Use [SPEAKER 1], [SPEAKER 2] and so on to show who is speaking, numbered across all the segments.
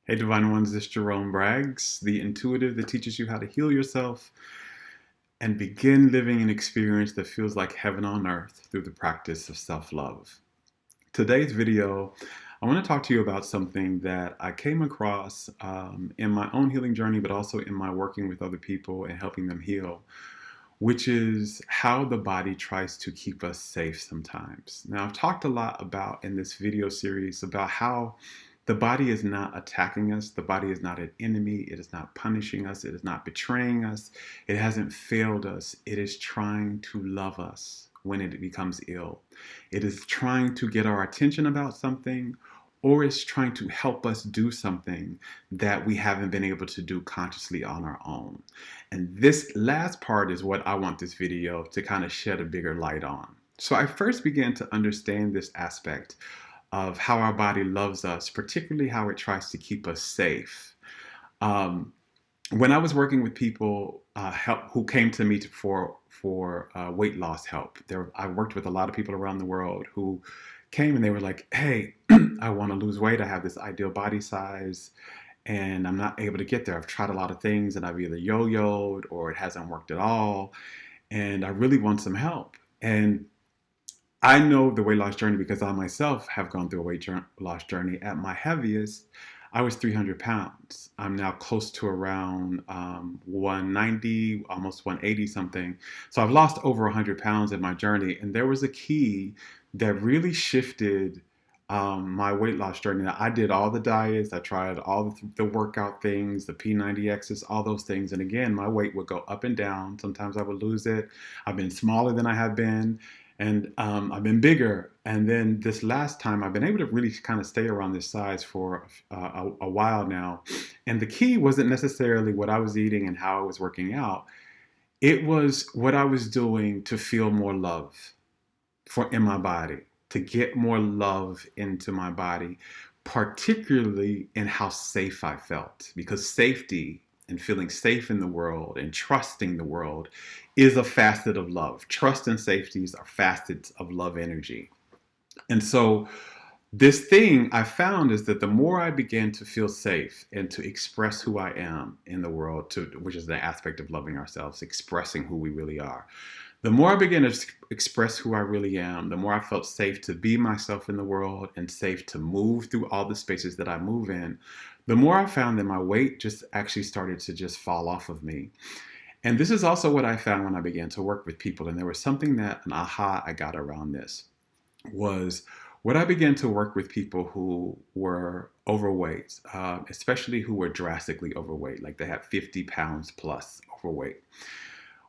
[SPEAKER 1] Hey Divine Ones, this is Jerome Braggs, the intuitive that teaches you how to heal yourself and begin living an experience that feels like heaven on earth through the practice of self-love. Today's video, I want to talk to you about something that I came across in my own healing journey, but also in my working with other people and helping them heal, which is how the body tries to keep us safe sometimes. Now, I've talked a lot about in this video series about how the body is not attacking us. The body is not an enemy. It is not punishing us. It is not betraying us. It hasn't failed us. It is trying to love us when it becomes ill. It is trying to get our attention about something, or it's trying to help us do something that we haven't been able to do consciously on our own. And this last part is what I want this video to kind of shed a bigger light on. So I first began to understand this aspect of how our body loves us, particularly how it tries to keep us safe. When I was working with people who came to me for weight loss help, I worked with a lot of people around the world who came and they were like, hey, I want to lose weight. I have this ideal body size and I'm not able to get there. I've tried a lot of things and I've either yo-yoed or it hasn't worked at all. And I really want some help. And I know the weight loss journey because I myself have gone through a weight loss journey. At my heaviest, I was 300 pounds. I'm now close to around 190, almost 180 something. So I've lost over 100 pounds in my journey. And there was a key that really shifted my weight loss journey. Now, I did all the diets. I tried all the workout things, the P90Xs, all those things. And again, my weight would go up and down. Sometimes I would lose it. I've been smaller than I have been. And I've been bigger. And then this last time, I've been able to really kind of stay around this size for a while now. And the key wasn't necessarily what I was eating and how I was working out. It was what I was doing to feel more love in my body, to get more love into my body, particularly in how safe I felt. Because safety and feeling safe in the world and trusting the world is a facet of love. Trust and safety are facets of love energy. And so this thing I found is that the more I began to feel safe and to express who I am in the world, which is the aspect of loving ourselves, expressing who we really are, the more I began to express who I really am, the more I felt safe to be myself in the world and safe to move through all the spaces that I move in, the more I found that my weight just actually started to just fall off of me. And this is also what I found when I began to work with people. And there was something that an aha I got around this was when I began to work with people who were overweight, especially who were drastically overweight, like they had 50 pounds plus overweight,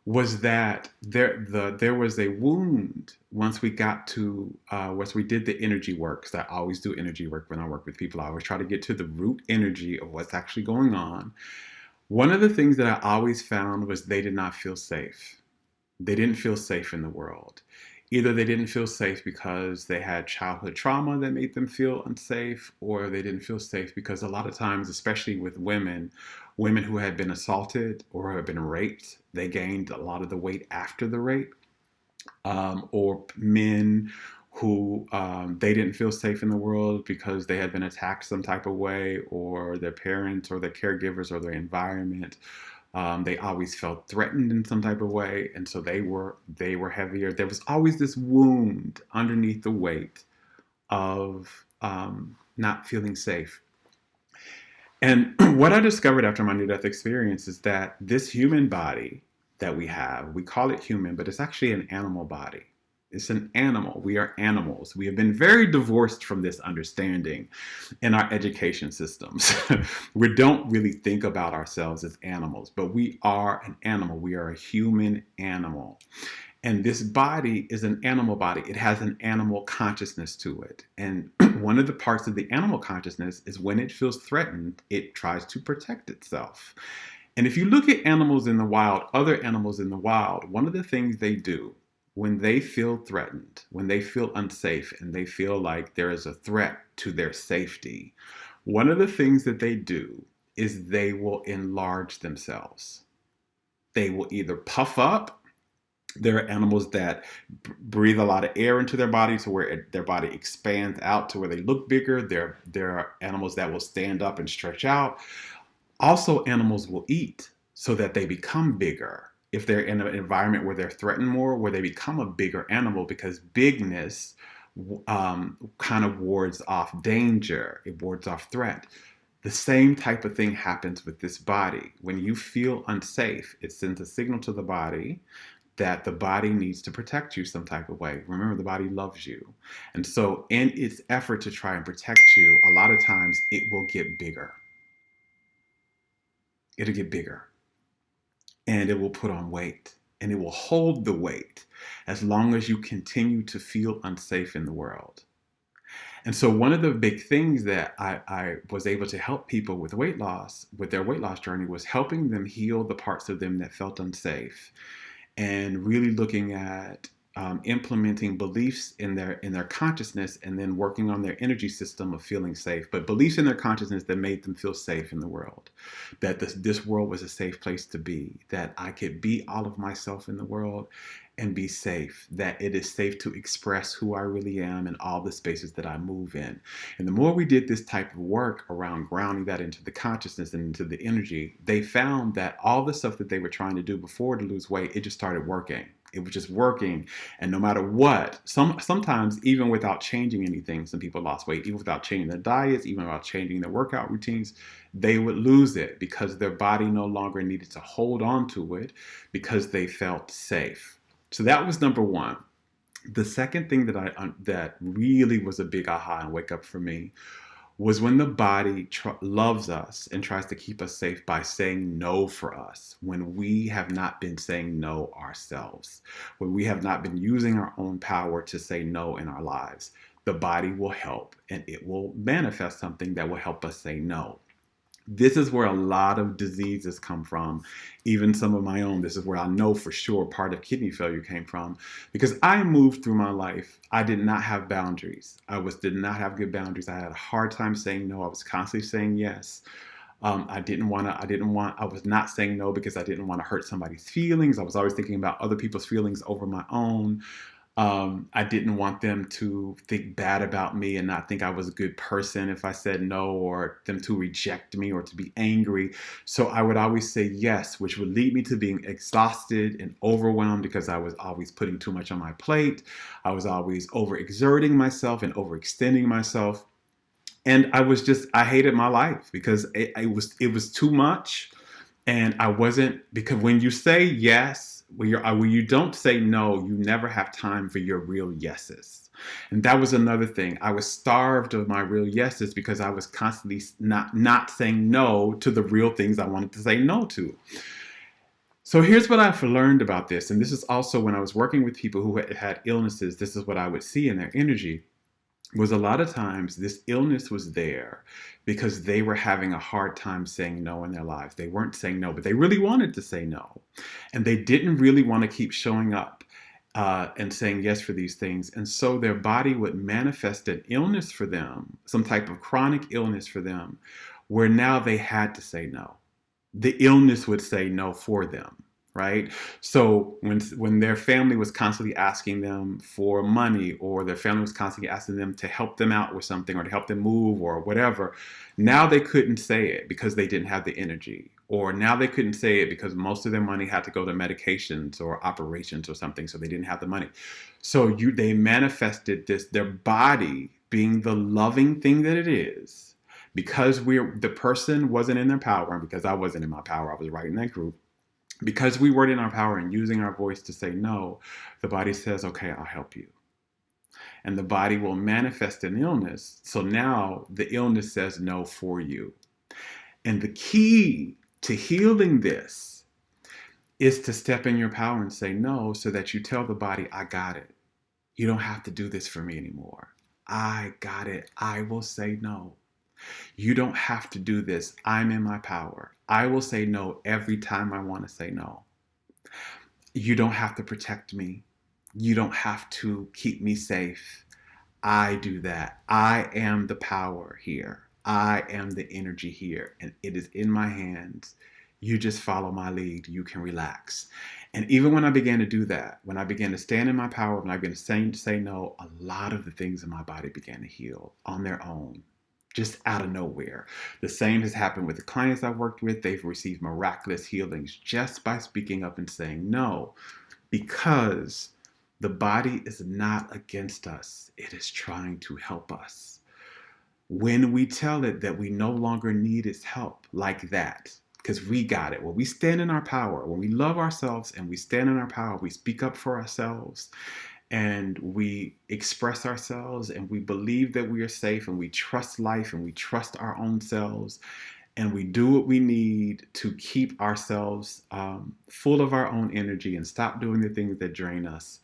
[SPEAKER 1] was that there was a wound once we did the energy work, because I always do energy work when I work with people. I always try to get to the root energy of what's actually going on. One of the things that I always found was they did not feel safe. They didn't feel safe in the world. Either they didn't feel safe because they had childhood trauma that made them feel unsafe, or they didn't feel safe because a lot of times, especially with women who had been assaulted or had been raped, they gained a lot of the weight after the rape, or men who they didn't feel safe in the world because they had been attacked some type of way, or their parents or their caregivers or their environment. They always felt threatened in some type of way, and so they were heavier. There was always this wound underneath the weight of not feeling safe. And what I discovered after my near-death experience is that this human body that we have, we call it human, but it's actually an animal body. It's an animal. We are animals. We have been very divorced from this understanding in our education systems. We don't really think about ourselves as animals, but we are an animal. We are a human animal. And this body is an animal body. It has an animal consciousness to it. And one of the parts of the animal consciousness is when it feels threatened, it tries to protect itself. And if you look at animals in the wild, other animals in the wild, one of the things they do when they feel threatened, when they feel unsafe, and they feel like there is a threat to their safety, one of the things that they do is they will enlarge themselves. They will either puff up, There are animals that breathe a lot of air into their body to where their body expands out to where they look bigger. There are animals that will stand up and stretch out. Also, animals will eat so that they become bigger. If they're in an environment where they're threatened more, where they become a bigger animal, because bigness kind of wards off danger, it wards off threat. The same type of thing happens with this body. When you feel unsafe, it sends a signal to the body that the body needs to protect you some type of way. Remember, the body loves you. And so, in its effort to try and protect you, a lot of times it will get bigger. It'll get bigger and it will put on weight and it will hold the weight as long as you continue to feel unsafe in the world. And so one of the big things that I was able to help people with weight loss, with their weight loss journey, was helping them heal the parts of them that felt unsafe and really looking at implementing beliefs in their consciousness and then working on their energy system of feeling safe, but beliefs in their consciousness that made them feel safe in the world, that this world was a safe place to be, that I could be all of myself in the world and be safe, that it is safe to express who I really am in all the spaces that I move in. And the more we did this type of work around grounding that into the consciousness and into the energy, they found that all the stuff that they were trying to do before to lose weight, it just started working. It was just working. And no matter what, sometimes even without changing anything, some people lost weight, even without changing their diets, even without changing their workout routines, they would lose it because their body no longer needed to hold on to it because they felt safe. So that was number one. The second thing that really was a big aha and wake up for me was when the body loves us and tries to keep us safe by saying no for us, when we have not been saying no ourselves, when we have not been using our own power to say no in our lives. The body will help and it will manifest something that will help us say no. This is where a lot of diseases come from, even some of my own. This is where I know for sure part of kidney failure came from, because I moved through my life. I did not have boundaries. Did not have good boundaries. I had a hard time saying no. I was constantly saying yes. I was not saying no because I didn't want to hurt somebody's feelings. I was always thinking about other people's feelings over my own. I didn't want them to think bad about me and not think I was a good person if I said no, or them to reject me or to be angry. So I would always say yes, which would lead me to being exhausted and overwhelmed because I was always putting too much on my plate. I was always overexerting myself and overextending myself. And I hated my life because it was too much. And I wasn't, because when you say yes, when you don't say no, you never have time for your real yeses. And that was another thing. I was starved of my real yeses because I was constantly not saying no to the real things I wanted to say no to. So here's what I've learned about this. And this is also when I was working with people who had illnesses, this is what I would see in their energy. Was a lot of times this illness was there because they were having a hard time saying no in their lives. They weren't saying no, but they really wanted to say no. And they didn't really want to keep showing up and saying yes for these things. And so their body would manifest an illness for them, some type of chronic illness for them, where now they had to say no. The illness would say no for them. Right? So when their family was constantly asking them for money, or their family was constantly asking them to help them out with something or to help them move or whatever, now they couldn't say it because they didn't have the energy. Or now they couldn't say it because most of their money had to go to medications or operations or something, so they didn't have the money. So they manifested their body being the loving thing that it is, because the person wasn't in their power, and because I wasn't in my power, I was right in that group. Because we weren't in our power and using our voice to say no, the body says, okay, I'll help you. And the body will manifest an illness. So now the illness says no for you. And the key to healing this is to step in your power and say no, so that you tell the body, I got it. You don't have to do this for me anymore. I got it. I will say no. You don't have to do this. I'm in my power. I will say no every time I want to say no. You don't have to protect me. You don't have to keep me safe. I do that. I am the power here. I am the energy here, and it is in my hands. You just follow my lead. You can relax. And even when I began to do that, when I began to stand in my power, when I began to say no, a lot of the things in my body began to heal on their own, just out of nowhere. The same has happened with the clients I've worked with. They've received miraculous healings just by speaking up and saying no, because the body is not against us. It is trying to help us. When we tell it that we no longer need its help, like that, because we got it. When we stand in our power, when we love ourselves and we stand in our power, we speak up for ourselves and we express ourselves and we believe that we are safe and we trust life and we trust our own selves and we do what we need to keep ourselves full of our own energy and stop doing the things that drain us,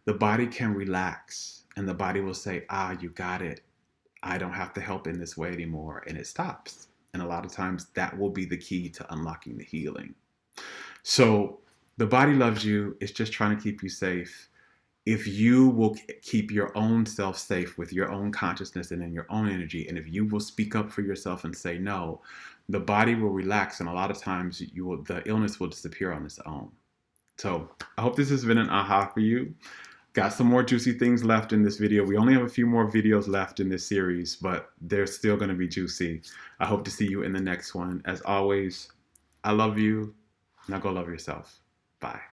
[SPEAKER 1] the body can relax and the body will say, you got it. I don't have to help in this way anymore. And it stops. And a lot of times that will be the key to unlocking the healing. So the body loves you. It's just trying to keep you safe. If you will keep your own self safe with your own consciousness and in your own energy, and if you will speak up for yourself and say no, the body will relax. And a lot of times the illness will disappear on its own. So I hope this has been an aha for you. Got some more juicy things left in this video. We only have a few more videos left in this series, but they're still going to be juicy. I hope to see you in the next one. As always, I love you. Now go love yourself. Bye.